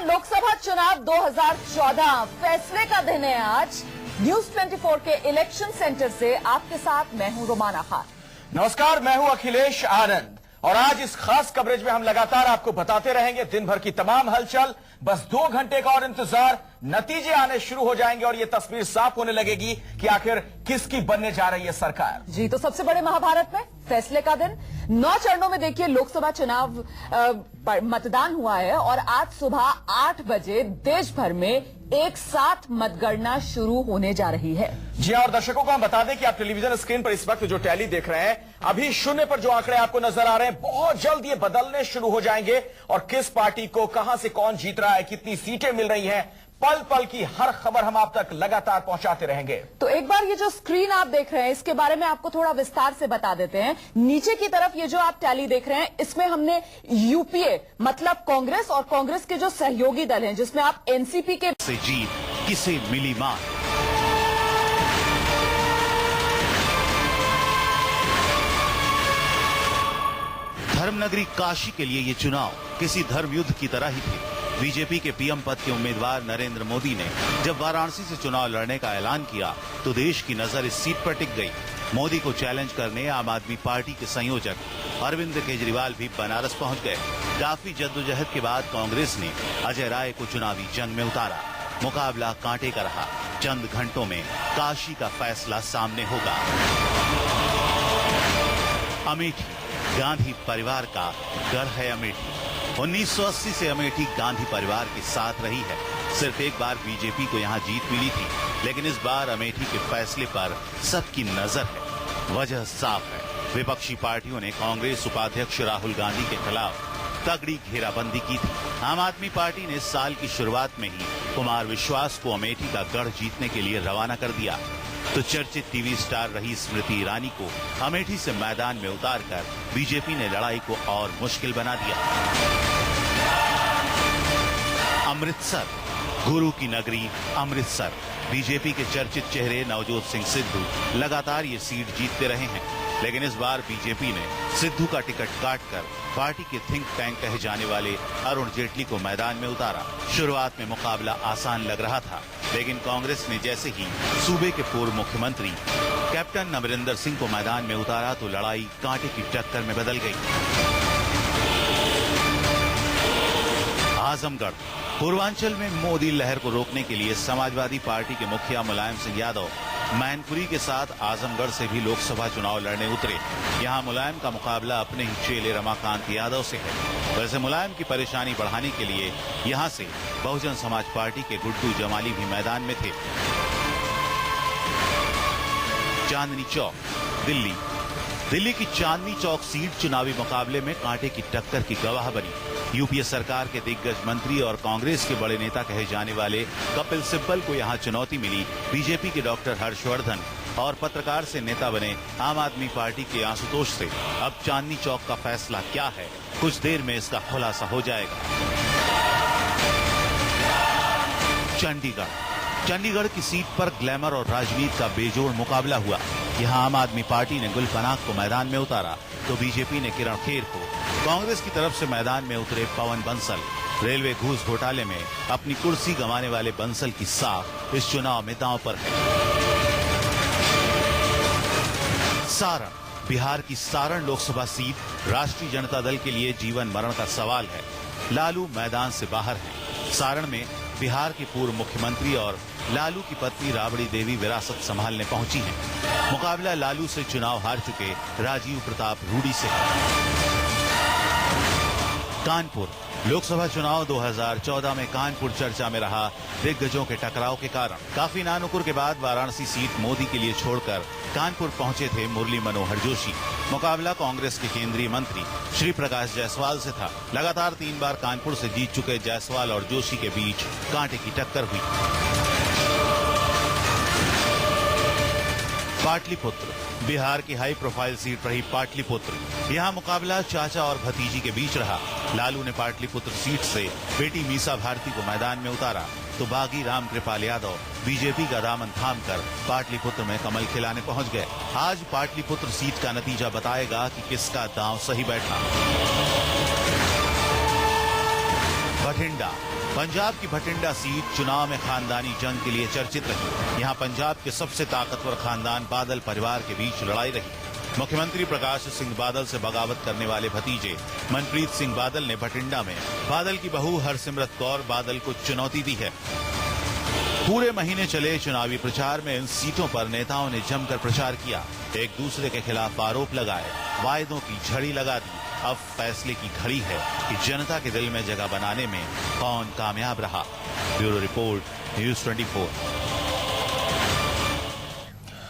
लोकसभा चुनाव 2014 फैसले का दिन है आज। न्यूज 24 के इलेक्शन सेंटर से आपके साथ मैं हूं रोमाना खान। नमस्कार, मैं हूं अखिलेश आनंद और आज इस खास कवरेज में हम लगातार आपको बताते रहेंगे दिन भर की तमाम हलचल। बस 2 घंटे का और इंतजार, नतीजे आने शुरू हो जाएंगे और ये तस्वीर साफ होने लगेगी कि आखिर किसकी बनने जा रही है सरकार। जी, तो सबसे बड़े महाभारत में फैसले का दिन 9 चरणों में देखिए लोकसभा चुनाव मतदान हुआ है और आज सुबह 8 बजे देश भर में एक साथ मतगणना शुरू होने जा रही है। जी और दर्शकों को हम बता दें कि आप टेलीविजन स्क्रीन पर इस वक्त जो टैली देख रहे हैं, अभी शून्य पर जो आंकड़े आपको नजर आ रहे हैं, बहुत जल्द ये बदलने शुरू हो जाएंगे और किस पार्टी को कहां से कौन जीत रहा है, कितनी सीटें मिल रही हैं, पल पल की हर खबर हम आप तक लगातार पहुंचाते रहेंगे। तो एक बार ये जो स्क्रीन आप देख रहे हैं, इसके बारे में आपको थोड़ा विस्तार से बता देते हैं। नीचे की तरफ ये जो आप टैली देख रहे हैं, इसमें हमने यूपीए मतलब कांग्रेस और कांग्रेस के जो सहयोगी दल हैं, जिसमें आप एनसीपी के से जीत किसे मिली मां। धर्मनगरी काशी के लिए ये चुनाव किसी धर्म युद्ध की तरह ही थे। बीजेपी के पीएम पद के उम्मीदवार नरेंद्र मोदी ने जब वाराणसी से चुनाव लड़ने का ऐलान किया तो देश की नजर इस सीट पर टिक गई। मोदी को चैलेंज करने आम आदमी पार्टी के संयोजक अरविंद केजरीवाल भी बनारस पहुंच गए। काफी जद्दोजहद के बाद कांग्रेस ने अजय राय को चुनावी जंग में उतारा। मुकाबला कांटे का रहा। चंद घंटों में काशी का फैसला सामने होगा। अमेठी गांधी परिवार का गढ़ है। अमेठी 1980 से अमेठी गांधी परिवार के साथ रही है। सिर्फ एक बार बीजेपी को यहां जीत मिली थी, लेकिन इस बार अमेठी के फैसले पर सबकी नजर है। वजह साफ है, विपक्षी पार्टियों ने कांग्रेस उपाध्यक्ष राहुल गांधी के खिलाफ तगड़ी घेराबंदी की थी। आम आदमी पार्टी ने साल की शुरुआत में ही कुमार विश्वास को अमेठी का गढ़ जीतने के लिए रवाना कर दिया, तो चर्चित टीवी स्टार रही स्मृति ईरानी को अमेठी से मैदान में उतारकर बीजेपी ने लड़ाई को और मुश्किल बना दिया। अमृतसर, गुरु की नगरी अमृतसर, बीजेपी के चर्चित चेहरे नवजोत सिंह सिद्धू लगातार ये सीट जीतते रहे हैं, लेकिन इस बार बीजेपी ने सिद्धू का टिकट काटकर पार्टी के थिंक टैंक कहे जाने वाले अरुण जेटली को मैदान में उतारा। शुरुआत में मुकाबला आसान लग रहा था, लेकिन कांग्रेस ने जैसे ही सूबे के पूर्व मुख्यमंत्री कैप्टन अमरिंदर सिंह को मैदान में उतारा तो लड़ाई कांटे की टक्कर में बदल गई। आजमगढ़, पूर्वांचल में मोदी लहर को रोकने के लिए समाजवादी पार्टी के मुखिया मुलायम सिंह यादव मैनपुरी के साथ आजमगढ़ से भी लोकसभा चुनाव लड़ने उतरे। यहां मुलायम का मुकाबला अपने ही चेले रमाकांत यादव से है। वैसे मुलायम की परेशानी बढ़ाने के लिए यहां से बहुजन समाज पार्टी के गुड्डू जमाली भी मैदान में थे। चांदनी चौक, दिल्ली, दिल्ली की चांदनी चौक सीट चुनावी मुकाबले में कांटे की टक्कर की गवाह बनी। यूपीए सरकार के दिग्गज मंत्री और कांग्रेस के बड़े नेता कहे जाने वाले कपिल सिब्बल को यहां चुनौती मिली। बीजेपी के डॉक्टर हर्षवर्धन और पत्रकार से नेता बने आम आदमी पार्टी के आशुतोष से अब चांदनी चौक का फैसला क्या है, कुछ देर में इसका खुलासा हो जाएगा। चंडीगढ़, चंडीगढ़ की सीट पर ग्लैमर और राजनीति का बेजोड़ मुकाबला हुआ। यहां आम आदमी पार्टी ने गुल पनाग को मैदान में उतारा तो बीजेपी ने किरण खेर को। कांग्रेस की तरफ से मैदान में उतरे पवन बंसल। रेलवे घूस घोटाले में अपनी कुर्सी गंवाने वाले बंसल की साख इस चुनाव में दांव पर है। सारण, बिहार की सारण लोकसभा सीट राष्ट्रीय जनता दल के लिए जीवन मरण का सवाल है। लालू मैदान से बाहर हैं। सारण में बिहार के पूर्व मुख्यमंत्री और लालू की पत्नी राबड़ी देवी विरासत संभालने पहुंची हैं। मुकाबला लालू से चुनाव हार चुके राजीव प्रताप रूडी से है। कानपुर, लोकसभा चुनाव 2014 में कानपुर चर्चा में रहा दिग्गजों के टकराव के कारण। काफी नानुकुर के बाद वाराणसी सीट मोदी के लिए छोड़कर कानपुर पहुंचे थे मुरली मनोहर जोशी। मुकाबला कांग्रेस के केंद्रीय मंत्री श्री प्रकाश जायसवाल से था। लगातार 3 बार कानपुर से जीत चुके जायसवाल और जोशी के बीच कांटे की टक्कर हुई। पाटलिपुत्र, बिहार की हाई प्रोफाइल सीट रही पाटलिपुत्र। यहाँ मुकाबला चाचा और भतीजी के बीच रहा। लालू ने पाटलिपुत्र सीट से बेटी मीसा भारती को मैदान में उतारा तो बागी राम कृपाल यादव बीजेपी का दामन थामकर पाटलिपुत्र में कमल खिलाने पहुंच गए। आज पाटलिपुत्र सीट का नतीजा बताएगा कि किसका दांव सही बैठा। बठिंडा। पंजाब की बठिंडा सीट चुनाव में खानदानी जंग के लिए चर्चित रही। यहां पंजाब के सबसे ताकतवर खानदान बादल परिवार के बीच लड़ाई रही। मुख्यमंत्री प्रकाश सिंह बादल से बगावत करने वाले भतीजे मनप्रीत सिंह बादल ने बठिंडा में बादल की बहू हरसिमरत कौर बादल को चुनौती दी है। पूरे महीने चले चुनावी प्रचार में इन सीटों पर नेताओं ने जमकर प्रचार किया, एक दूसरे के खिलाफ आरोप लगाए, वायदों की झड़ी लगा दी। अब फैसले की घड़ी है कि जनता के दिल में जगह बनाने में कौन कामयाब रहा। Bureau report, news 24।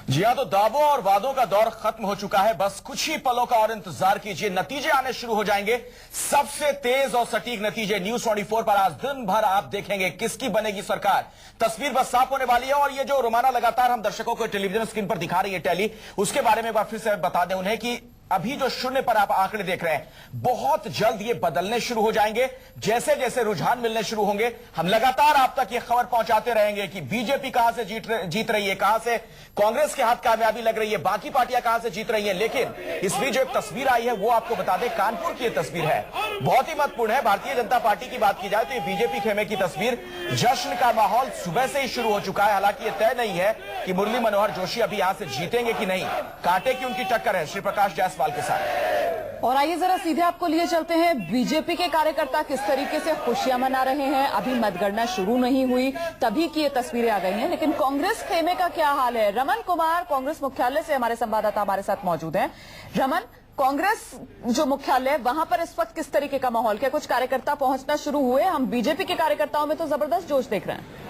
जी हां, तो दावों और वादों का दौर खत्म हो चुका है। बस कुछ ही पलों का और इंतजार कीजिए, नतीजे आने शुरू हो जाएंगे। सबसे तेज और सटीक नतीजे न्यूज़ 24 पर आज दिन भर आप देखेंगे। किसकी बनेगी सरकार, तस्वीर बस साफ होने वाली है। और ये जो रोमाना लगातार हम दर्शकों को टेलीविजन स्क्रीन पर दिखा रही है टैली, उसके बारे में एक बार फिर से बता दें उन्हें कि अभी जो शून्य पर आप आंकड़े देख रहे हैं, बहुत जल्द ये बदलने शुरू हो जाएंगे। जैसे जैसे रुझान मिलने शुरू होंगे, हम लगातार आप तक ये खबर पहुंचाते रहेंगे कि बीजेपी कहां से जीत रही है, कहां से कांग्रेस के हाथ कामयाबी लग रही है, बाकी पार्टियां कहां से जीत रही हैं। लेकिन इसमें जो एक तस्वीर आई है वो आपको बता दें, कानपुर की तस्वीर है, बहुत ही महत्वपूर्ण है। भारतीय जनता पार्टी की बात की जाए तो ये बीजेपी खेमे की तस्वीर। जश्न का माहौल सुबह से ही शुरू हो चुका है। हालांकि यह तय नहीं है कि मुरली मनोहर जोशी अभी यहां से जीतेंगे कि नहीं। कांटे की उनकी टक्कर है श्री प्रकाश जायसवाल के साथ। और आइए जरा सीधे आपको लिए चलते हैं, बीजेपी के कार्यकर्ता किस तरीके से खुशियां मना रहे हैं। अभी मतगणना शुरू नहीं हुई, तभी की ये तस्वीरें आ गई हैं। लेकिन कांग्रेस खेमे का क्या हाल है? रमन कुमार कांग्रेस मुख्यालय से हमारे संवाददाता हमारे साथ मौजूद हैं। रमन, कांग्रेस जो मुख्यालय वहां पर इस वक्त किस तरीके का माहौल, क्या कुछ कार्यकर्ता पहुंचना शुरू हुए? हम बीजेपी के कार्यकर्ताओं में तो जबरदस्त जोश देख रहे हैं।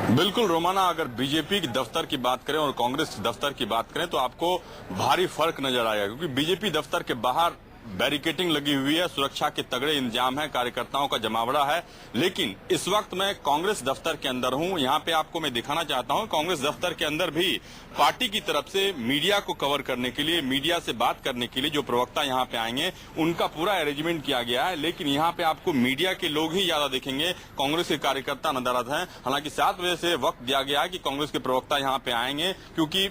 बिल्कुल रोमाना, अगर बीजेपी की दफ्तर की बात करें और कांग्रेस दफ्तर की बात करें तो आपको भारी फर्क नजर आएगा, क्योंकि बीजेपी दफ्तर के बाहर बैरिकेडिंग लगी हुई है, सुरक्षा के तगड़े इंतजाम है, कार्यकर्ताओं का जमावड़ा है। लेकिन इस वक्त मैं कांग्रेस दफ्तर के अंदर हूं। यहां पे आपको मैं दिखाना चाहता हूं, कांग्रेस दफ्तर के अंदर भी पार्टी की तरफ से मीडिया को कवर करने के लिए, मीडिया से बात करने के लिए जो प्रवक्ता यहां पे आएंगे उनका पूरा अरेंजमेंट किया गया है। लेकिन यहां पे आपको मीडिया के लोग ही ज्यादा दिखेंगे, कांग्रेस के कार्यकर्ता नजर हैं। हालांकि 7 बजे से वक्त दिया गया है कि कांग्रेस के प्रवक्ता यहां पे आएंगे, क्योंकि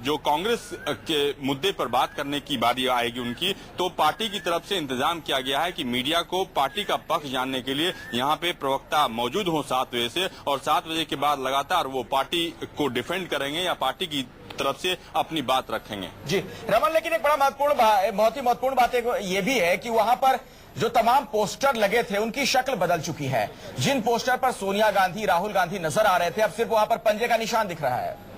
जो कांग्रेस के मुद्दे पर बात करने की बारी आएगी उनकी, तो पार्टी की तरफ से इंतजाम किया गया है कि मीडिया को पार्टी का पक्ष जानने के लिए यहां पे प्रवक्ता मौजूद हों 7 बजे से, और 7 बजे के बाद लगातार वो पार्टी को डिफेंड करेंगे या पार्टी की तरफ से अपनी बात रखेंगे। जी रमन, लेकिन एक बड़ा बहुत ही महत्वपूर्ण बात ये भी है कि वहां पर जो तमाम पोस्टर लगे थे उनकी शक्ल बदल चुकी है। जिन पोस्टर पर सोनिया गांधी, राहुल गांधी नजर आ रहे थे, अब सिर्फ वहां पर पंजे का निशान दिख रहा है।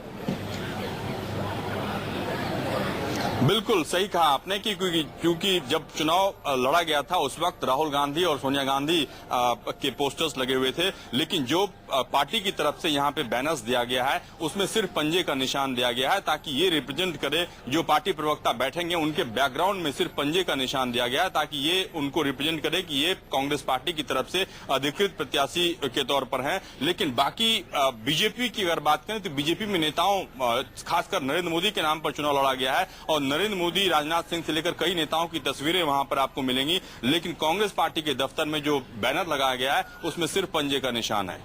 बिल्कुल सही कहा आपने कि क्योंकि जब चुनाव लड़ा गया था उस वक्त राहुल गांधी और सोनिया गांधी के पोस्टर्स लगे हुए थे, लेकिन जो पार्टी की तरफ से यहाँ पे बैनर्स दिया गया है उसमें सिर्फ पंजे का निशान दिया गया है, ताकि ये रिप्रेजेंट करे, जो पार्टी प्रवक्ता बैठेंगे उनके बैकग्राउंड में सिर्फ पंजे का निशान दिया गया है, ताकि ये उनको रिप्रेजेंट करे कि ये कांग्रेस पार्टी की तरफ से अधिकृत प्रत्याशी के तौर पर है। लेकिन बाकी बीजेपी की अगर बात करें तो बीजेपी में नेताओं, खासकर नरेंद्र मोदी के नाम पर चुनाव लड़ा गया है और नरेंद्र मोदी, राजनाथ सिंह से लेकर कई नेताओं की तस्वीरें वहां पर आपको मिलेंगी। लेकिन कांग्रेस पार्टी के दफ्तर में जो बैनर लगाया गया है उसमें सिर्फ पंजे का निशान है।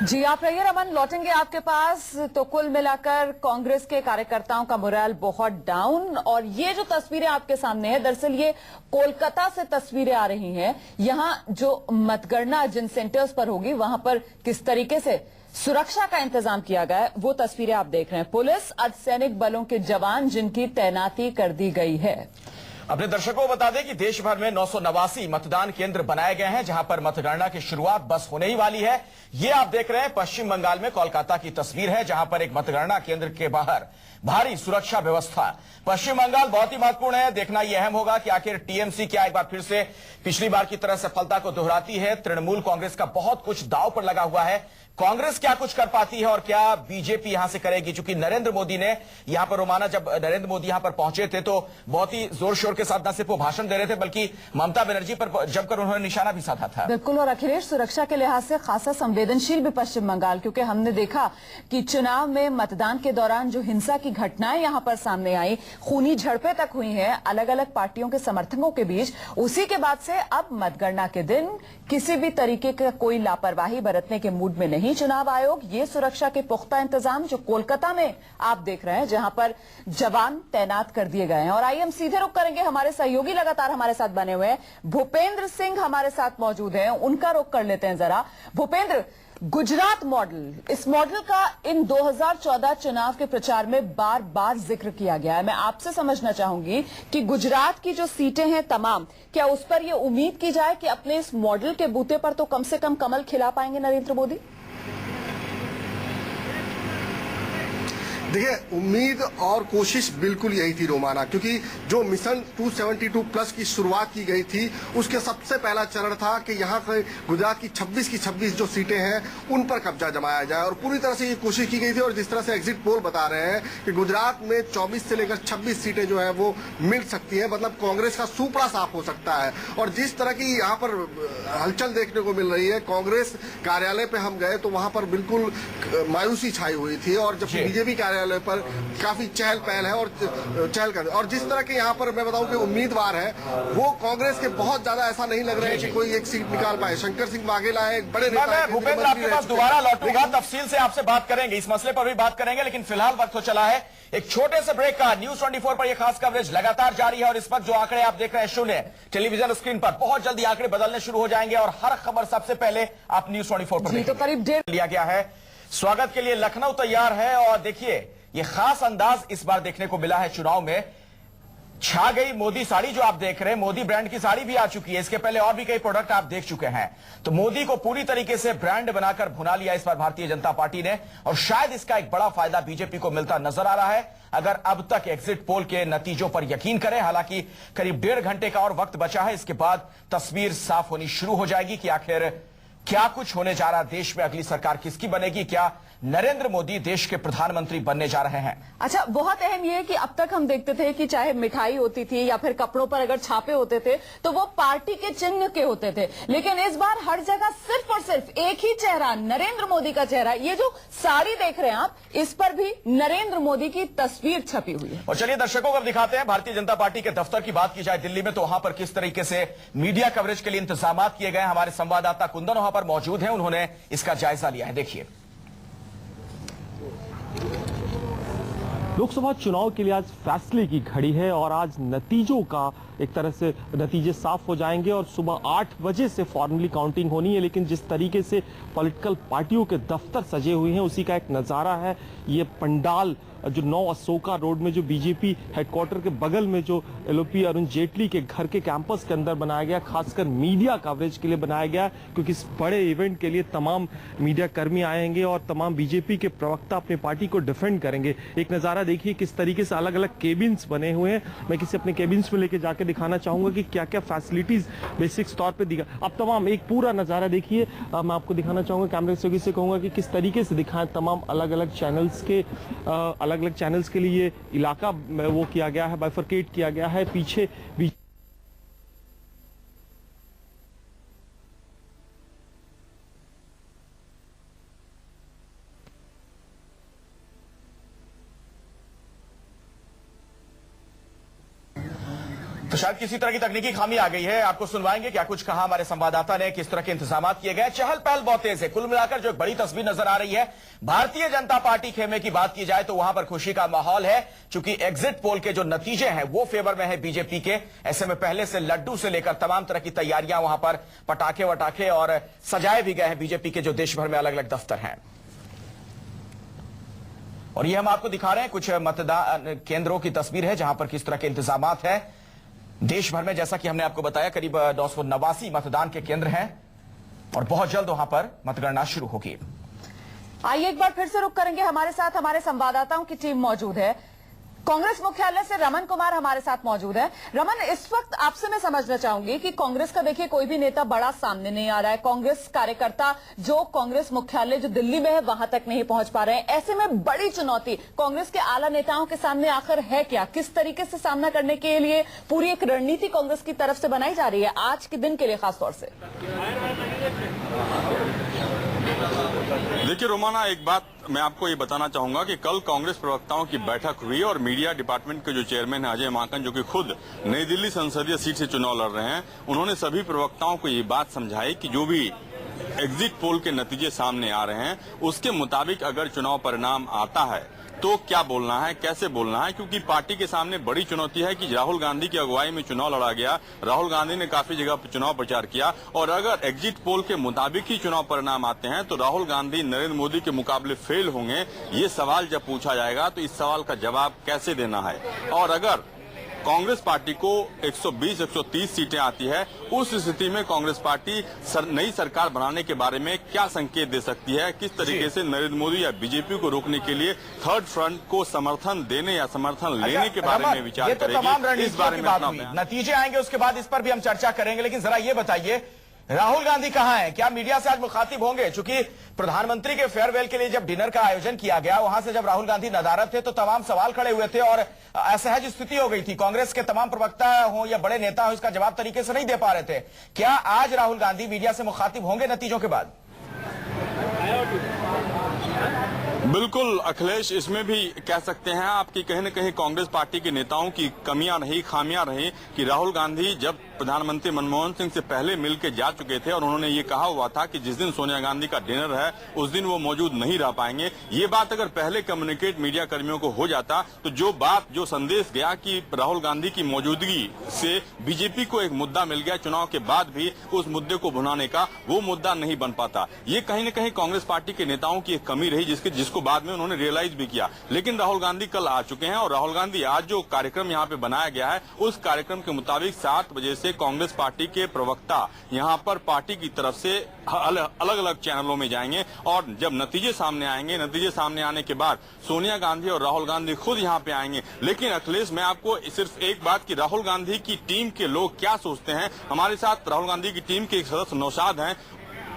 जी आप रहिए रमन, लौटेंगे आपके पास। तो कुल मिलाकर कांग्रेस के कार्यकर्ताओं का मोरल बहुत डाउन, और ये जो तस्वीरें आपके सामने है, दरअसल ये कोलकाता से तस्वीरें आ रही हैं। यहां जो मतगणना जिन सेंटर्स पर होगी वहां पर किस तरीके से सुरक्षा का इंतजाम किया गया है वो तस्वीरें आप देख रहे हैं। पुलिस, अर्धसैनिक बलों के जवान जिनकी तैनाती कर दी गई है। अपने दर्शकों को बता दें कि देश भर में 989 मतदान केंद्र बनाए गए हैं, जहां पर मतगणना की शुरुआत बस होने ही वाली है। ये आप देख रहे हैं पश्चिम बंगाल में कोलकाता की तस्वीर है, जहां पर एक मतगणना केंद्र के बाहर भारी सुरक्षा व्यवस्था। पश्चिम बंगाल बहुत ही महत्वपूर्ण है, देखना यह अहम होगा कि आखिर टीएमसी क्या एक बार फिर से पिछली बार की तरह सफलता को दोहराती है। तृणमूल कांग्रेस का बहुत कुछ दांव पर लगा हुआ है। कांग्रेस क्या कुछ कर पाती है और क्या बीजेपी यहां से करेगी, क्योंकि नरेंद्र मोदी ने यहां पर रोमाना, जब नरेंद्र मोदी यहां पर पहुंचे थे तो बहुत ही जोर शोर के साथ न सिर्फ वो भाषण दे रहे थे बल्कि ममता बनर्जी पर जमकर उन्होंने निशाना भी साधा था। बिल्कुल, और अखिलेश, सुरक्षा के लिहाज से खासा संवेदनशील भी पश्चिम बंगाल, क्योंकि हमने देखा कि चुनाव में मतदान के दौरान जो हिंसा की घटनाएं यहां पर सामने आई, खूनी झड़पें तक हुई हैं अलग अलग पार्टियों के समर्थकों के बीच। उसी के बाद से अब मतगणना के दिन किसी भी तरीके का कोई लापरवाही बरतने के मूड में नहीं चुनाव आयोग। ये सुरक्षा के पुख्ता इंतजाम जो कोलकाता में आप देख रहे हैं, जहां पर जवान तैनात कर दिए गए हैं। और आइए हम सीधे रुख करेंगे हमारे सहयोगी लगातार हमारे साथ बने हुए हैं। भूपेंद्र सिंह हमारे साथ मौजूद हैं, उनका रुख कर लेते हैं जरा। भूपेंद्र, गुजरात मॉडल, इस मॉडल का इन 2014 चुनाव के प्रचार में बार बार जिक्र किया गया है। मैं आपसे समझना चाहूंगी कि गुजरात की जो सीटें हैं तमाम, क्या उस पर यह उम्मीद की जाए कि अपने इस मॉडल के बूते पर तो कम से कम कमल खिला पाएंगे नरेंद्र मोदी? देखिए, उम्मीद और कोशिश बिल्कुल यही थी रोमाना, क्योंकि जो मिशन 272 प्लस की शुरुआत की गई थी उसके सबसे पहला चरण था कि यहाँ के गुजरात की 26 की 26 जो सीटें हैं उन पर कब्जा जमाया जाए, और पूरी तरह से ये कोशिश की गई थी। और जिस तरह से एग्जिट पोल बता रहे हैं कि गुजरात में 24 से लेकर 26 सीटें जो है वो मिल सकती है, मतलब कांग्रेस का सुपड़ा साफ हो सकता है। और जिस तरह की यहाँ पर हलचल देखने को मिल रही है, कांग्रेस कार्यालय पे हम गए तो वहां पर बिल्कुल मायूसी छाई हुई थी, और जब बीजेपी कार्यालय पर काफी चहल पहल है और चहल कर, और जिस तरह के यहाँ पर मैं बताऊं कि उम्मीदवार है वो कांग्रेस के बहुत ज्यादा ऐसा नहीं लग रहा है कि कोई एक सीट निकाल पाए। शंकर सिंह वाघेला है, एक बड़े नेता मैं भूपेंद्र आपके पास दोबारा लौटूंगा, तफसील से आपसे बात करेंगे, इस मसले पर भी बात करेंगे, लेकिन फिलहाल वक्त हो चला है एक छोटे से ब्रेक का। न्यूज 24 पर यह खास कवरेज लगातार जारी है और इस वक्त जो आंकड़े आप देख रहे हैं शून्य टेलीविजन स्क्रीन पर, बहुत जल्दी आंकड़े बदलने शुरू हो जाएंगे और हर खबर सबसे पहले आप न्यूज 24 पर तो करीब 1.5 लिया गया है। स्वागत के लिए लखनऊ तैयार है और देखिए ये खास अंदाज इस बार देखने को मिला है चुनाव में। छा गई मोदी साड़ी जो आप देख रहे हैं, मोदी ब्रांड की साड़ी भी आ चुकी है, इसके पहले और भी कई प्रोडक्ट आप देख चुके हैं। तो मोदी को पूरी तरीके से ब्रांड बनाकर भुना लिया इस बार भारतीय जनता पार्टी ने, और शायद इसका एक बड़ा फायदा बीजेपी को मिलता नजर आ रहा है अगर अब तक एग्जिट पोल के नतीजों पर यकीन करें। हालांकि करीब 1.5 घंटे का और वक्त बचा है, इसके बाद तस्वीर साफ होनी शुरू हो जाएगी कि आखिर क्या कुछ होने जा रहा है देश में, अगली सरकार किसकी बनेगी, क्या नरेंद्र मोदी देश के प्रधानमंत्री बनने जा रहे हैं। अच्छा, बहुत अहम यह है कि अब तक हम देखते थे कि चाहे मिठाई होती थी या फिर कपड़ों पर अगर छापे होते थे तो वो पार्टी के चिन्ह के होते थे, लेकिन इस बार हर जगह सिर्फ और सिर्फ एक ही चेहरा, नरेंद्र मोदी का चेहरा। ये जो साड़ी देख रहे हैं आप, इस पर भी नरेंद्र मोदी की तस्वीर छपी हुई है। और चलिए दर्शकों को दिखाते हैं भारतीय जनता पार्टी के दफ्तर की बात की जाए दिल्ली में तो वहां पर किस तरीके से मीडिया कवरेज के लिए इंतजाम किए गए। हमारे संवाददाता कुंदन वहां पर मौजूद हैं, उन्होंने इसका जायजा लिया है, देखिए। लोकसभा चुनाव के लिए आज फैसले की घड़ी है और आज नतीजों का एक तरह से नतीजे साफ हो जाएंगे और सुबह 8 बजे से फॉर्मली काउंटिंग होनी है। लेकिन जिस तरीके से पॉलिटिकल पार्टियों के दफ्तर सजे हुए हैं उसी का एक नज़ारा है ये पंडाल जो 9 अशोका रोड में जो बीजेपी हेडक्वार्टर के बगल में जो एलओपी अरुण जेटली के घर के कैंपस के अंदर बनाया गया, खासकर मीडिया कवरेज के लिए बनाया गया, क्योंकि इस बड़े इवेंट के लिए तमाम मीडिया कर्मी आएंगे और तमाम बीजेपी के प्रवक्ता अपनी पार्टी को डिफेंड करेंगे। एक नज़ारा देखिए किस तरीके से अलग अलग केबिन्स बने हुए हैं। मैं किसी अपने केबिन्स में लेके जाके दिखाना चाहूंगा कि क्या क्या फैसिलिटीज बेसिक्स तौर पे दिखा। अब तमाम एक पूरा नज़ारा देखिए, मैं आपको दिखाना चाहूंगा, कैमरे से कहूंगा कि किस तरीके से दिखाएं तमाम अलग अलग चैनल्स के लिए इलाका वो किया गया है, बाइफरकेट किया गया है। पीछे तो शायद किसी तरह की तकनीकी खामी आ गई है, आपको सुनवाएंगे क्या कुछ कहा हमारे संवाददाता ने, किस तरह के इंतजाम किए गए। चहल पहल बहुत तेज है, कुल मिलाकर जो एक बड़ी तस्वीर नजर आ रही है भारतीय जनता पार्टी खेमे की बात की जाए तो वहां पर खुशी का माहौल है, चूंकि एग्जिट पोल के जो नतीजे हैं वो फेवर में है बीजेपी के। ऐसे में पहले से लड्डू से लेकर तमाम तरह की तैयारियां वहां पर पटाखे वटाखे और सजाए भी गए हैं बीजेपी के जो देश भर में अलग अलग दफ्तर हैं। और ये हम आपको दिखा रहे हैं कुछ मतदान केंद्रों की तस्वीर है जहां पर किस तरह के इंतजाम है देश भर में। जैसा कि हमने आपको बताया करीब 989 मतदान के केंद्र हैं और बहुत जल्द वहां पर मतगणना शुरू होगी। आइए एक बार फिर से रुक करेंगे, हमारे साथ हमारे संवाददाताओं की टीम मौजूद है। कांग्रेस मुख्यालय से रमन कुमार हमारे साथ मौजूद है। रमन, इस वक्त आपसे मैं समझना चाहूंगी कि कांग्रेस का देखिए कोई भी नेता बड़ा सामने नहीं आ रहा है, कांग्रेस कार्यकर्ता जो कांग्रेस मुख्यालय जो दिल्ली में है वहां तक नहीं पहुंच पा रहे हैं। ऐसे में बड़ी चुनौती कांग्रेस के आला नेताओं के सामने आखिर है क्या? किस तरीके से सामना करने के लिए पूरी एक रणनीति कांग्रेस की तरफ से बनाई जा रही है आज के दिन के लिए खासतौर से? देखिए रोमाना, एक बात मैं आपको ये बताना चाहूंगा कि कल कांग्रेस प्रवक्ताओं की बैठक हुई और मीडिया डिपार्टमेंट के जो चेयरमैन है अजय माकन, जो कि खुद नई दिल्ली संसदीय सीट से चुनाव लड़ रहे हैं, उन्होंने सभी प्रवक्ताओं को ये बात समझाई कि जो भी एग्जिट पोल के नतीजे सामने आ रहे हैं उसके मुताबिक अगर चुनाव परिणाम आता है तो क्या बोलना है, कैसे बोलना है, क्योंकि पार्टी के सामने बड़ी चुनौती है कि राहुल गांधी की अगुवाई में चुनाव लड़ा गया। राहुल गांधी ने काफी जगह पर चुनाव प्रचार किया और अगर एग्जिट पोल के मुताबिक ही चुनाव परिणाम आते हैं तो राहुल गांधी नरेंद्र मोदी के मुकाबले फेल होंगे। ये सवाल जब पूछा जाएगा तो इस सवाल का जवाब कैसे देना है। और अगर कांग्रेस पार्टी को 120-130 सीटें आती है, उस स्थिति में कांग्रेस पार्टी नई सरकार बनाने के बारे में क्या संकेत दे सकती है, किस तरीके से नरेंद्र मोदी या बीजेपी को रोकने के लिए थर्ड फ्रंट को समर्थन देने या समर्थन लेने के बारे में विचार करेगी। इस बारे में नतीजे आएंगे उसके बाद इस पर भी हम चर्चा करेंगे, लेकिन जरा ये बताइए राहुल गांधी कहां हैं? क्या मीडिया से आज मुखातिब होंगे? चूंकि प्रधानमंत्री के फेयरवेल के लिए जब डिनर का आयोजन किया गया, वहां से जब राहुल गांधी नदारद थे तो तमाम सवाल खड़े हुए थे और असहज स्थिति हो गई थी। कांग्रेस के तमाम प्रवक्ता हो या बड़े नेता हो इसका जवाब तरीके से नहीं दे पा रहे थे। क्या आज राहुल गांधी मीडिया से मुखातिब होंगे नतीजों के बाद? बिल्कुल अखिलेश, इसमें भी कह सकते हैं आपकी कहीं न कहीं कांग्रेस पार्टी के नेताओं की कमियां रही, खामियां रही कि राहुल गांधी जब प्रधानमंत्री मनमोहन सिंह से पहले मिलकर जा चुके थे और उन्होंने ये कहा हुआ था कि जिस दिन सोनिया गांधी का डिनर है उस दिन वो मौजूद नहीं रह पाएंगे। ये बात अगर पहले कम्युनिकेट मीडिया कर्मियों को हो जाता तो जो संदेश गया कि राहुल गांधी की मौजूदगी से बीजेपी को एक मुद्दा मिल गया चुनाव के बाद भी उस मुद्दे को भुनाने का, वो मुद्दा नहीं बन पाता। ये कहीं न कहीं कांग्रेस पार्टी के नेताओं की एक कमी रही जिसको बाद में उन्होंने रियलाइज भी किया। लेकिन राहुल गांधी कल आ चुके हैं और राहुल गांधी आज जो कार्यक्रम यहाँ पे बनाया गया है उस कार्यक्रम के मुताबिक 7 बजे से कांग्रेस पार्टी के प्रवक्ता यहाँ पर पार्टी की तरफ से अलग अलग चैनलों में जाएंगे और जब नतीजे सामने आएंगे, नतीजे सामने आने के बाद सोनिया गांधी और राहुल गांधी खुद यहाँ पे आएंगे। लेकिन अखिलेश, मैं आपको सिर्फ एक बात कि राहुल गांधी की टीम के लोग क्या सोचते हैं, हमारे साथ राहुल गांधी की टीम के एक सदस्य नौशाद हैं,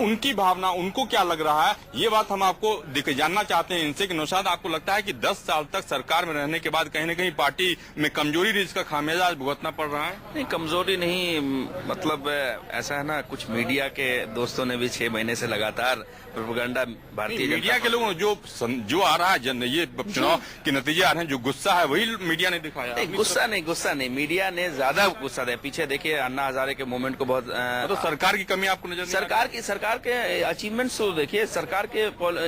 उनकी भावना, उनको क्या लग रहा है, ये बात हम आपको जानना चाहते हैं इनसे कि नौशाद, आपको लगता है कि 10 साल तक सरकार में रहने के बाद कहीं न कहीं पार्टी में कमजोरी रही, इसका खामियाजा आज भुगतना पड़ रहा है? नहीं, कमजोरी नहीं, मतलब ऐसा है ना, कुछ मीडिया के दोस्तों ने भी 6 महीने से लगातार प्रोपेगेंडा भारतीय मीडिया के लोगों जो आ रहा है ये चुनाव के नतीजे आ रहे हैं, जो गुस्सा है वही मीडिया ने दिखाया। नहीं, गुस्सा नहीं, मीडिया ने ज्यादा गुस्सा दिया। पीछे देखिए अन्ना हजारे के मूवमेंट को बहुत तो सरकार की कमी आपको नजर? सरकार के अचीवमेंट्स तो देखिए, सरकार के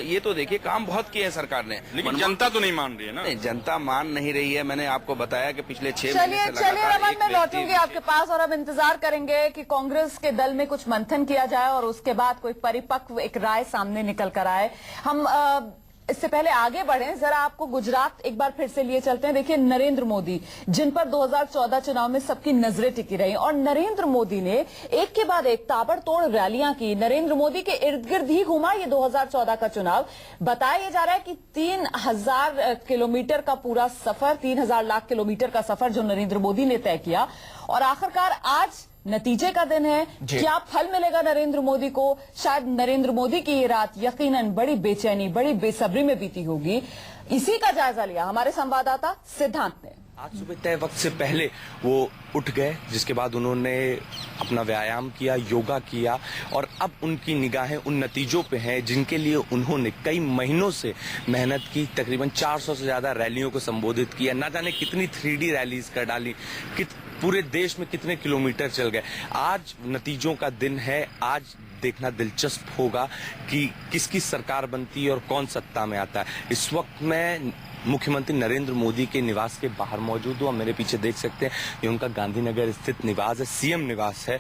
ये तो देखिए काम बहुत किए हैं सरकार ने, लेकिन जनता तो नहीं मान रही है ना। नहीं, जनता मान नहीं रही है। मैंने आपको बताया कि पिछले 6 महीने से चलिए रमन, मैं लौटूंगी आपके पास और हम इंतजार करेंगे कि कांग्रेस के दल में कुछ मंथन किया जाए और उसके बाद कोई परिपक्व एक राय सामने निकल कर आए। हम इससे पहले आगे बढ़ें, जरा आपको गुजरात एक बार फिर से लिए चलते हैं। देखिए, नरेंद्र मोदी जिन पर 2014 चुनाव में सबकी नजरें टिकी रही और नरेंद्र मोदी ने एक के बाद एक ताबड़तोड़ रैलियां की, नरेंद्र मोदी के इर्द गिर्द ही घूमा ये 2014 का चुनाव। बताया जा रहा है कि 3000 किलोमीटर का पूरा सफर, 3000 लाख किलोमीटर का सफर जो नरेंद्र मोदी ने तय किया और आखिरकार आज नतीजे का दिन है। क्या फल मिलेगा नरेंद्र मोदी को? शायद नरेंद्र मोदी की ये रात यकीनन बड़ी बेचैनी, बड़ी बेसब्री में बीती होगी। इसी का जायजा लिया हमारे संवाददाता सिद्धांत ने। आज सुबह तय वक्त से पहले वो उठ गए, जिसके बाद उन्होंने अपना व्यायाम किया, योगा किया और अब उनकी निगाहें उन नतीजों पे हैं जिनके लिए उन्होंने कई महीनों से मेहनत की। तकरीबन 400 से ज्यादा रैलियों को संबोधित किया, ना जाने कितनी 3D रैलीज कर डाली, पूरे देश में कितने किलोमीटर चल गए। आज नतीजों का दिन है। आज देखना दिलचस्प होगा कि किसकी सरकार बनती है और कौन सत्ता में आता है। इस वक्त मैं मुख्यमंत्री नरेंद्र मोदी के निवास के बाहर मौजूद हूँ। मेरे पीछे देख सकते हैं ये उनका गांधीनगर स्थित निवास है, सीएम निवास है।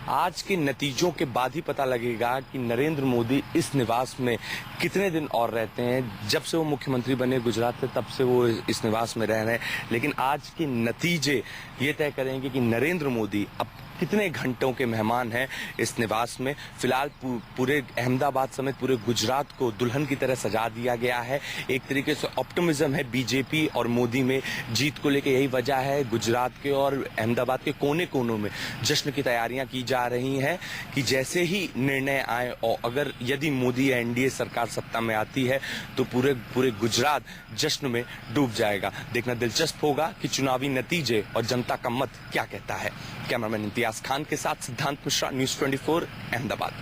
आज के नतीजों के बाद ही पता लगेगा कि नरेंद्र मोदी इस निवास में कितने दिन और रहते हैं। जब से वो मुख्यमंत्री बने गुजरात से, तब से वो इस निवास में रह रहे हैं। लेकिन आज के नतीजे ये तय करेंगे कि नरेंद्र मोदी अब कितने घंटों के मेहमान हैं इस निवास में। फिलहाल पूरे अहमदाबाद समेत पूरे गुजरात को दुल्हन की तरह सजा दिया गया है। एक तरीके से ऑप्टिमिज्म है बीजेपी और मोदी में जीत को लेकर। यही वजह है गुजरात के और अहमदाबाद के कोने कोनों में जश्न की तैयारियां की जा रही हैं कि जैसे ही निर्णय आए और अगर यदि मोदी या एनडीए सरकार सत्ता में आती है तो पूरे गुजरात जश्न में डूब जाएगा। देखना दिलचस्प होगा कि चुनावी नतीजे और जनता का मत क्या कहता है। कैमरामैन इम्तियाज खान के साथ सिद्धांत मिश्रा, न्यूज़ 24 अहमदाबाद।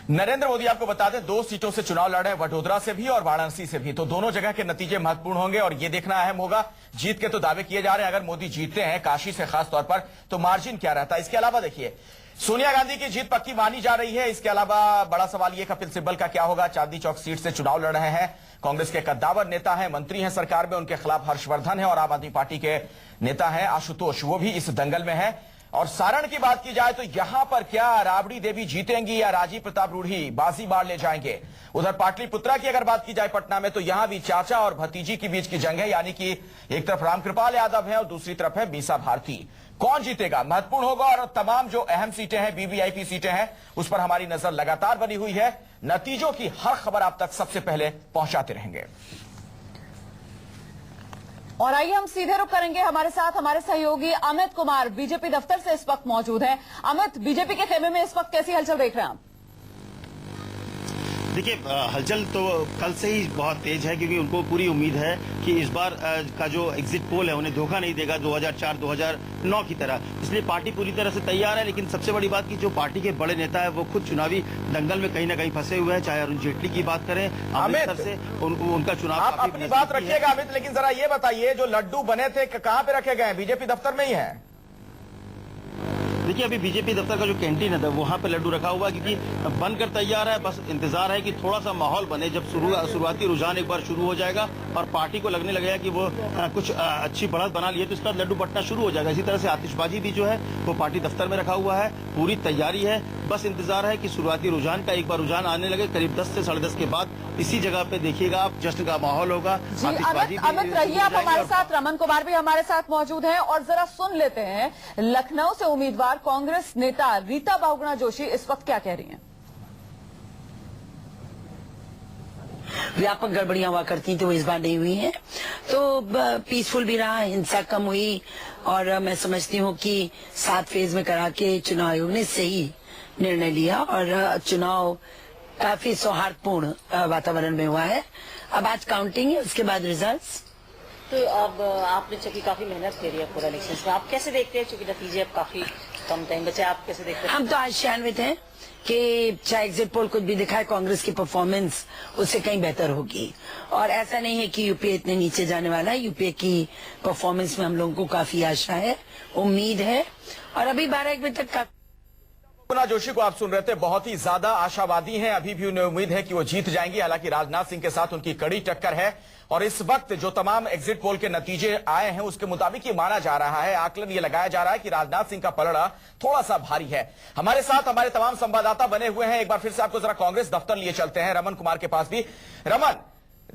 नरेंद्र मोदी आपको बता दें 2 सीटों से चुनाव लड़ रहे हैं, वडोदरा से भी और वाराणसी से भी। तो दोनों जगह के नतीजे महत्वपूर्ण होंगे और यह देखना अहम होगा। जीत के तो दावे किए जा रहे हैं, अगर मोदी जीतते हैं काशी से खास तौर पर, तो मार्जिन क्या रहता है। इसके अलावा देखिए सोनिया गांधी की जीत पक्की मानी जा रही है। इसके अलावा बड़ा सवाल यह कपिल सिब्बल का क्या होगा। चांदनी चौक सीट से चुनाव लड़ रहे हैं, कांग्रेस के कद्दावर नेता हैं, मंत्री हैं सरकार में, उनके खिलाफ हर्षवर्धन है और आम आदमी पार्टी के नेता हैं आशुतोष, वो भी इस दंगल में है। और सारण की बात की जाए तो यहां पर क्या राबड़ी देवी जीतेंगी या राजीव प्रताप रूढ़ी बाजी मार ले जाएंगे। उधर पाटलिपुत्रा की अगर बात की जाए पटना में, तो यहां भी चाचा और भतीजी के बीच की जंग है, यानी कि एक तरफ रामकृपाल यादव है और दूसरी तरफ है मीसा भारती। कौन जीतेगा महत्वपूर्ण होगा और तमाम जो अहम सीटें हैं, वीवीआईपी सीटें हैं, उस पर हमारी नजर लगातार बनी हुई है। नतीजों की हर खबर आप तक सबसे पहले पहुंचाते रहेंगे। और आइए हम सीधे रुख करेंगे, हमारे साथ हमारे सहयोगी अमित कुमार बीजेपी दफ्तर से इस वक्त मौजूद हैं। अमित, बीजेपी के खेमे में इस वक्त कैसी हलचल देख रहे हैं आप? देखिए, हलचल तो कल से ही बहुत तेज है, क्योंकि उनको पूरी उम्मीद है कि इस बार का जो एग्जिट पोल है उन्हें धोखा नहीं देगा 2004-2009 की तरह। इसलिए पार्टी पूरी तरह से तैयार है। लेकिन सबसे बड़ी बात कि जो पार्टी के बड़े नेता है वो खुद चुनावी दंगल में कहीं ना कहीं फंसे हुए हैं। चाहे अरुण जेटली की बात करें, अमृतसर से उनका चुनाव आप अपनी बात रखिएगा अमित, लेकिन जरा ये बताइए जो लड्डू बने थे कहां पे रखे गए? बीजेपी दफ्तर में ही है। देखिए, अभी बीजेपी दफ्तर का जो कैंटीन है वहां पे लड्डू रखा हुआ है, क्योंकि बनकर तैयार है। बस इंतजार है कि थोड़ा सा माहौल बने, जब शुरुआती रुझान एक बार शुरू हो जाएगा और पार्टी को लगने लगेगा कि वो कुछ अच्छी बढ़त बना ली है, तो इसका लड्डू बटना शुरू हो जाएगा। इसी तरह से आतिशबाजी भी जो है वो पार्टी दफ्तर में रखा हुआ है, पूरी तैयारी है। बस इंतजार है कि शुरुआती रुझान का एक बार रुझान आने लगे, करीब 10 से 10:30 के बाद इसी जगह पे देखिएगा आप, जश्न का माहौल होगा। अमित रहिए आप हमारे साथ, रमन कुमार भी हमारे साथ मौजूद हैं और जरा सुन लेते हैं लखनऊ से उम्मीदवार कांग्रेस नेता रीता बहुगुणा जोशी इस वक्त क्या कह रही हैं। व्यापक गड़बड़ियां हुआ करती तो वो इस बार नहीं हुई हैं, तो पीसफुल भी रहा, हिंसा कम हुई और मैं समझती हूँ कि 7 फेज में करा के चुनाव आयोग ने सही निर्णय लिया और चुनाव काफी सौहार्दपूर्ण वातावरण में हुआ है। अब आज काउंटिंग है, उसके बाद रिजल्ट्स। तो अब आपने चूंकि काफी मेहनत करी है पूरा इलेक्शन में, आप कैसे देखते हैं, चूंकि नतीजे अब काफी कम टाइम बचे, आप कैसे देखते हैं? हम तो आशान्वित हैं कि चाहे एग्जिट पोल कुछ भी दिखाए, कांग्रेस की परफॉर्मेंस उससे कहीं बेहतर होगी। और ऐसा नहीं है कि यूपीए इतने नीचे जाने वाला है। यूपीए की परफॉर्मेंस में हम लोगों को काफी आशा है, उम्मीद है। और अभी 12-1 बजे तक बहुगुणा जोशी को आप सुन रहे थे, बहुत ही ज्यादा आशावादी हैं, अभी भी उन्हें उम्मीद है कि वो जीत जाएंगी। हालांकि राजनाथ सिंह के साथ उनकी कड़ी टक्कर है और इस वक्त जो तमाम एग्जिट पोल के नतीजे आए हैं उसके मुताबिक ये माना जा रहा है, आकलन ये लगाया जा रहा है कि राजनाथ सिंह का पलड़ा थोड़ा सा भारी है। हमारे साथ हमारे तमाम संवाददाता बने हुए हैं, एक बार फिर से आपको जरा कांग्रेस दफ्तर लिए चलते हैं, रमन कुमार के पास भी। रमन,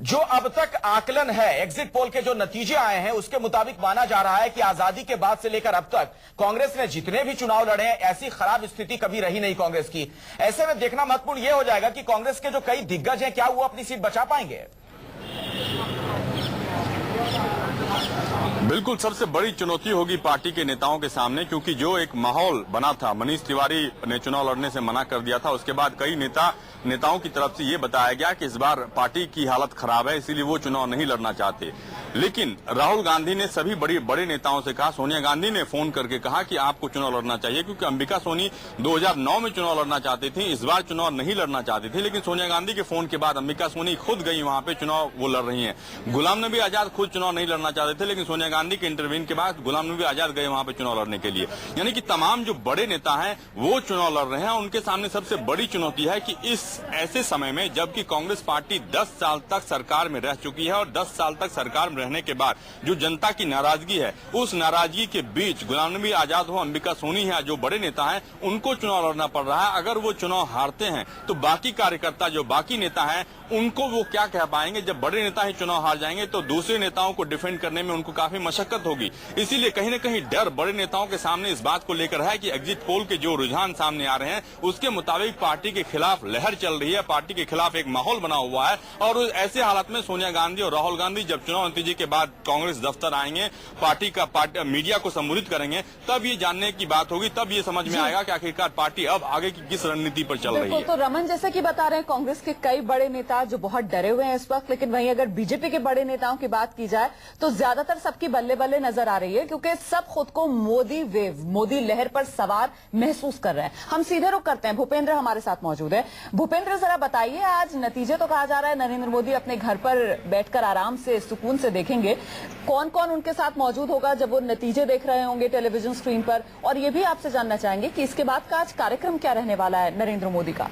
जो अब तक आकलन है, एग्जिट पोल के जो नतीजे आए हैं उसके मुताबिक माना जा रहा है कि आजादी के बाद से लेकर अब तक कांग्रेस ने जितने भी चुनाव लड़े हैं ऐसी खराब स्थिति कभी रही नहीं कांग्रेस की। ऐसे में देखना महत्वपूर्ण यह हो जाएगा कि कांग्रेस के जो कई दिग्गज हैं क्या वो अपनी सीट बचा पाएंगे? बिल्कुल, सबसे बड़ी चुनौती होगी पार्टी के नेताओं के सामने, क्योंकि जो एक माहौल बना था, मनीष तिवारी ने चुनाव लड़ने से मना कर दिया था, उसके बाद कई नेताओं की तरफ से ये बताया गया कि इस बार पार्टी की हालत खराब है, इसीलिए वो चुनाव नहीं लड़ना चाहते। लेकिन राहुल गांधी ने सभी बड़े नेताओं से कहा, सोनिया गांधी ने फोन करके कहा कि आपको चुनाव लड़ना चाहिए, क्योंकि अंबिका सोनी 2009 में चुनाव लड़ना चाहती थी, इस बार चुनाव नहीं लड़ना चाहती थी। लेकिन सोनिया गांधी के फोन के बाद अंबिका सोनी खुद गई वहां पे, चुनाव वो लड़ रही हैं। गुलाम नबी आजाद खुद चुनाव नहीं लड़ना चाहते थे, लेकिन सोनिया गांधी के इंटरव्यून के बाद गुलाम नबी आजाद गए वहां पे चुनाव लड़ने के लिए। यानी कि तमाम जो बड़े नेता हैं वो चुनाव लड़ रहे हैं। उनके सामने सबसे बड़ी चुनौती है कि इस ऐसे समय में, जबकि कांग्रेस पार्टी 10 साल तक सरकार में रह चुकी है और 10 साल तक सरकार में रहने के बाद जो जनता की नाराजगी है, उस नाराजगी के बीच गुलाम नबी आजाद हो, अंबिका सोनी है, जो बड़े नेता हैं, उनको चुनाव लड़ना पड़ रहा है। अगर वो चुनाव हारते हैं तो बाकी कार्यकर्ता, जो बाकी नेता हैं, उनको वो क्या कह पाएंगे? जब बड़े नेता ही चुनाव हार जाएंगे तो दूसरे नेताओं को डिफेंड करने में उनको काफी मशक्कत होगी। इसीलिए कहीं न कहीं डर बड़े नेताओं के सामने इस बात को लेकर है कि एग्जिट पोल के जो रुझान सामने आ रहे हैं उसके मुताबिक पार्टी के खिलाफ लहर चल रही है, पार्टी के खिलाफ एक माहौल बना हुआ है। और ऐसे हालात में सोनिया गांधी और राहुल गांधी जब चुनाव नतीजे के बाद कांग्रेस दफ्तर आएंगे, मीडिया को संबोधित करेंगे, तब ये जानने की बात होगी, तब ये समझ में आएगा कि आखिरकार पार्टी अब आगे की किस रणनीति पर चल रही है। तो रमन, जैसे कि बता रहे हैं, कांग्रेस के कई बड़े नेता जो बहुत डरे हुए हैं इस वक्त, लेकिन वहीं अगर बीजेपी के बड़े नेताओं की बात की जाए तो ज्यादातर सबकी बल्ले बल्ले नजर आ रही है, क्योंकि सब खुद को मोदी वेव, मोदी लहर पर सवार महसूस कर रहे हैं। हम सीधे रुख करते हैं, भूपेंद्र हमारे साथ मौजूद है। भूपेंद्र, जरा बताइए, आज नतीजे तो कहा जा रहा है नरेंद्र मोदी अपने घर पर बैठकर आराम से सुकून से देखेंगे, कौन कौन उनके साथ मौजूद होगा जब वो नतीजे देख रहे होंगे टेलीविजन स्क्रीन पर, और ये भी आपसे जानना चाहेंगे कि इसके बाद का आज कार्यक्रम क्या रहने वाला है नरेंद्र मोदी का।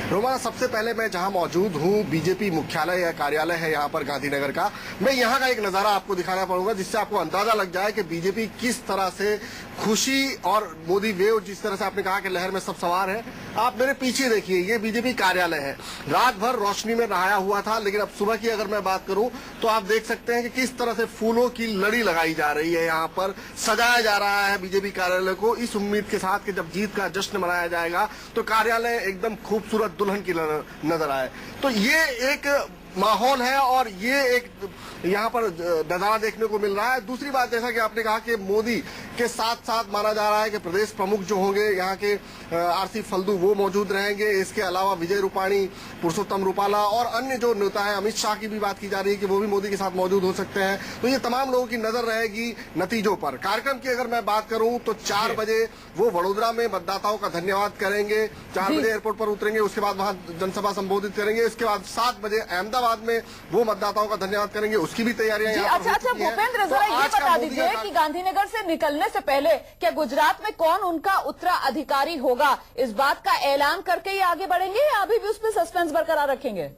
रोमाना, सबसे पहले मैं जहां मौजूद हूं, बीजेपी मुख्यालय या कार्यालय है यहां पर गांधीनगर का, मैं यहां का एक नजारा आपको दिखाना पड़ूंगा जिससे आपको अंदाजा लग जाए कि बीजेपी किस तरह से खुशी और मोदी वेव, जिस तरह से आपने कहा कि लहर में सब सवार है। आप मेरे पीछे देखिए, ये बीजेपी कार्यालय है, रात भर रोशनी में नहाया हुआ था, लेकिन अब सुबह की अगर मैं बात करूं तो आप देख सकते हैं कि किस तरह से फूलों की लड़ी लगाई जा रही है, यहाँ पर सजाया जा रहा है बीजेपी कार्यालय को, इस उम्मीद के साथ कि जब जीत का जश्न मनाया जाएगा तो कार्यालय एकदम खूबसूरत दुल्हन की नजर आए। तो ये एक माहौल है और ये एक यहाँ पर नजारा देखने को मिल रहा है। दूसरी बात, जैसा कि आपने कहा कि मोदी के साथ साथ माना जा रहा है कि प्रदेश प्रमुख जो होंगे यहाँ के आरसी फल्दू वो मौजूद रहेंगे। इसके अलावा विजय रूपाणी, पुरुषोत्तम रूपाला और अन्य जो नेता है, अमित शाह की भी बात की जा रही है कि वो भी मोदी के साथ मौजूद हो सकते हैं। तो ये तमाम लोगों की नजर रहेगी नतीजों पर। कार्यक्रम की अगर मैं बात करूं तो 4 बजे वो वडोदरा में मतदाताओं का धन्यवाद करेंगे, 4 बजे एयरपोर्ट पर उतरेंगे, उसके बाद वहां जनसभा संबोधित करेंगे, इसके बाद 7 बजे अहमदाबाद में वो मतदाताओं का धन्यवाद करेंगे, उसकी भी तैयारियां यहाँ पर हो चुकी हैं। भूपेंद्र, जरा ये बता दीजिए कि गांधीनगर से निकलने से पहले क्या गुजरात में कौन उनका उत्तराधिकारी होगा, इस बात का ऐलान करके ये आगे बढ़ेंगे या अभी भी उस पर सस्पेंस बरकरार रखेंगे?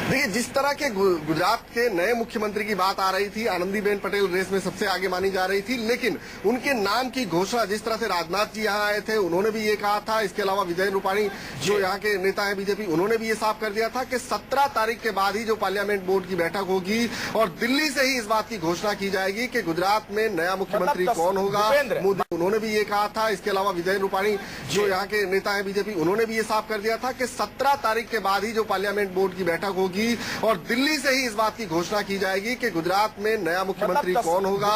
देखिए, जिस तरह के गुजरात के नए मुख्यमंत्री की बात आ रही थी, आनंदीबेन पटेल रेस में सबसे आगे मानी जा रही थी, लेकिन उनके नाम की घोषणा जिस तरह से राजनाथ जी यहाँ आए थे, उन्होंने भी ये कहा था, इसके अलावा विजय रूपाणी जो यहाँ के नेता है बीजेपी, उन्होंने भी ये साफ कर दिया था कि 17 तारीख के बाद ही जो पार्लियामेंट बोर्ड की बैठक होगी और दिल्ली से ही इस बात की घोषणा की जाएगी कि गुजरात में नया मुख्यमंत्री कौन होगा। मोदी, उन्होंने भी ये कहा था, इसके अलावा विजय रूपाणी जो यहाँ के नेता है बीजेपी, उन्होंने भी ये साफ कर दिया था कि 17 तारीख के बाद ही जो पार्लियामेंट बोर्ड की बैठक होगी और दिल्ली से ही इस बात की घोषणा की जाएगी कि गुजरात में नया मुख्यमंत्री कौन होगा।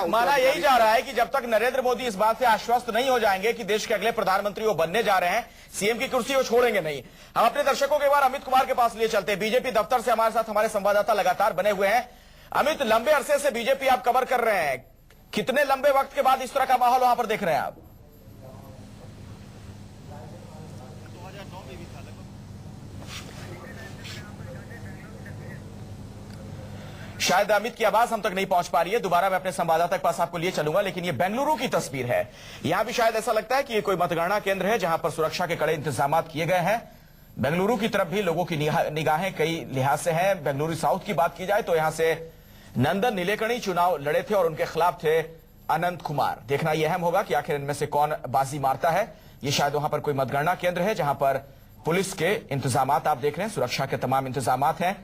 माना यही जा रहा है कि जब तक नरेंद्र मोदी इस बात से आश्वस्त नहीं हो जाएंगे कि देश के अगले प्रधानमंत्री वो बनने जा रहे हैं, सीएम की कुर्सी वो छोड़ेंगे नहीं। हम अपने दर्शकों के बार अमित कुमार के पास लिए चलते हैं। बीजेपी दफ्तर से हमारे साथ हमारे संवाददाता लगातार बने हुए हैं। अमित, लंबे अरसे से बीजेपी आप कवर कर रहे हैं, कितने लंबे वक्त के बाद इस तरह का माहौल वहां पर देख रहे हैं आप? शायद अमित की आवाज हम तक नहीं पहुंच पा रही है। दोबारा मैं अपने संवाददाता के पास आपको लिए चलूंगा, लेकिन ये बेंगलुरु की तस्वीर है। यहां भी शायद ऐसा लगता है कि ये कोई मतगणना केंद्र है जहां पर सुरक्षा के कड़े इंतजाम किए गए हैं। बेंगलुरु की तरफ भी लोगों की निगाहें कई लिहाज से हैं। बेंगलुरु साउथ की बात की जाए तो यहां से नंदन नीलेकणी चुनाव लड़े थे और उनके खिलाफ थे अनंत कुमार। देखना यह अहम होगा कि आखिर इनमें से कौन बाजी मारता है। ये शायद वहां पर कोई मतगणना केंद्र है जहां पर पुलिस के इंतजाम आप देख रहे हैं, सुरक्षा के तमाम इंतजाम हैं।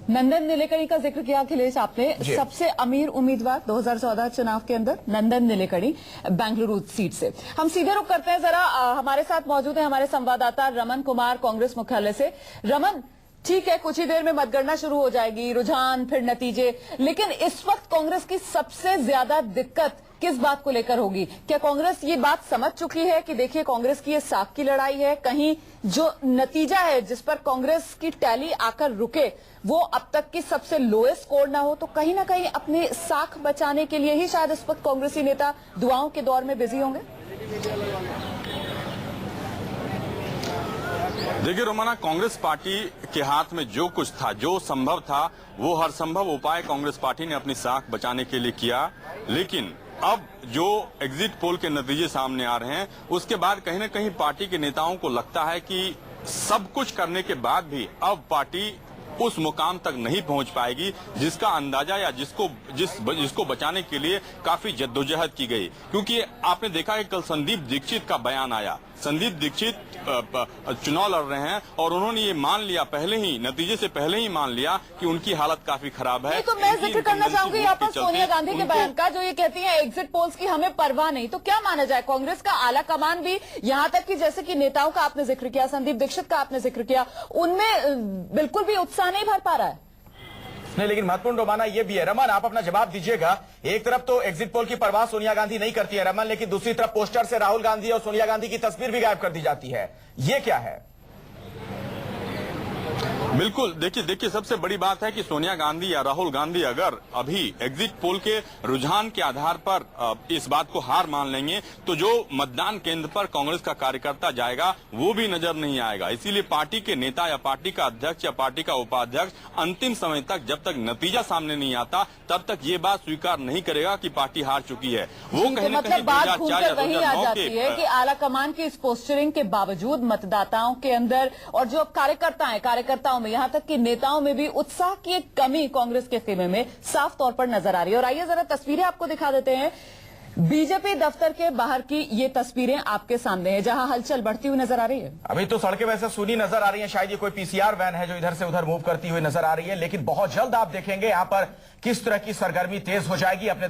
नंदन नीलेकणी का जिक्र किया अखिलेश आपने, सबसे अमीर उम्मीदवार 2014 चुनाव के अंदर नंदन नीलेकणी बेंगलुरु सीट से। हम सीधे रुख करते हैं, जरा हमारे साथ मौजूद है हमारे संवाददाता रमन कुमार कांग्रेस मुख्यालय से। रमन, ठीक है, कुछ ही देर में मतगणना शुरू हो जाएगी, रुझान फिर नतीजे, लेकिन इस वक्त कांग्रेस की सबसे ज्यादा दिक्कत किस बात को लेकर होगी? क्या कांग्रेस ये बात समझ चुकी है कि देखिए कांग्रेस की ये साख की लड़ाई है, कहीं जो नतीजा है जिस पर कांग्रेस की टैली आकर रुके वो अब तक की सबसे लोएस्ट स्कोर ना हो, तो कहीं ना कहीं अपनी साख बचाने के लिए ही शायद इस वक्त कांग्रेसी नेता दुआओं के दौर में बिजी होंगे? देखिए रोमाना, कांग्रेस पार्टी के हाथ में जो कुछ था, जो संभव था, वो हर संभव उपाय कांग्रेस पार्टी ने अपनी साख बचाने के लिए किया। लेकिन अब जो एग्जिट पोल के नतीजे सामने आ रहे हैं, उसके बाद कहीं न कहीं पार्टी के नेताओं को लगता है कि सब कुछ करने के बाद भी अब पार्टी उस मुकाम तक नहीं पहुंच पाएगी जिसका अंदाजा या जिसको बचाने के लिए काफी जद्दोजहद की गई। क्योंकि आपने देखा कि कल संदीप दीक्षित का बयान आया। संदीप दीक्षित चुनाव लड़ रहे हैं और उन्होंने ये मान लिया, पहले ही नतीजे से पहले ही मान लिया कि उनकी हालत काफी खराब है। तो मैं जिक्र करना चाहूंगी यहाँ पर सोनिया गांधी के बयान का, जो ये कहती है एग्जिट पोल्स की हमें परवाह नहीं। तो क्या माना जाए, कांग्रेस का आला कमान भी यहाँ तक कि जैसे कि नेताओं का आपने जिक्र किया, संदीप दीक्षित का आपने जिक्र किया, उनमें बिल्कुल भी उत्साह नहीं भर पा रहा है? नहीं, लेकिन महत्वपूर्ण रोमाना ये भी है। रमन, आप अपना जवाब दीजिएगा। एक तरफ तो एग्जिट पोल की परवाह सोनिया गांधी नहीं करती है रमन, लेकिन दूसरी तरफ पोस्टर से राहुल गांधी और सोनिया गांधी की तस्वीर भी गायब कर दी जाती है। ये क्या है? बिल्कुल, देखिए सबसे बड़ी बात है कि सोनिया गांधी या राहुल गांधी अगर अभी एग्जिट पोल के रुझान के आधार पर इस बात को हार मान लेंगे तो जो मतदान केंद्र पर कांग्रेस का कार्यकर्ता जाएगा वो भी नजर नहीं आएगा। इसीलिए पार्टी के नेता या पार्टी का अध्यक्ष या पार्टी का उपाध्यक्ष अंतिम समय तक, जब तक नतीजा सामने नहीं आता, तब तक ये बात स्वीकार नहीं करेगा कि पार्टी हार चुकी है। वो कहीं न कहीं बात घूमकर वही आ जाती है कि आला कमान की इस पोस्टरिंग के बावजूद मतदाताओं के अंदर और जो कार्यकर्ताओं में, यहां तक कि नेताओं में भी उत्साह की एक कमी कांग्रेस के खेमे में साफ तौर पर नजर आ रही है। और आइए जरा तस्वीरें आपको दिखा देते हैं। बीजेपी दफ्तर के बाहर की ये तस्वीरें आपके सामने हैं, जहां हलचल बढ़ती हुई नजर आ रही है। अभी तो सड़कें वैसे सूनी नजर आ रही हैं, शायद ये कोई पीसीआर वैन है जो इधर से उधर मूव करती हुई नजर आ रही है, लेकिन बहुत जल्द आप देखेंगे यहां पर किस तरह की सरगर्मी तेज हो जाएगी। अपने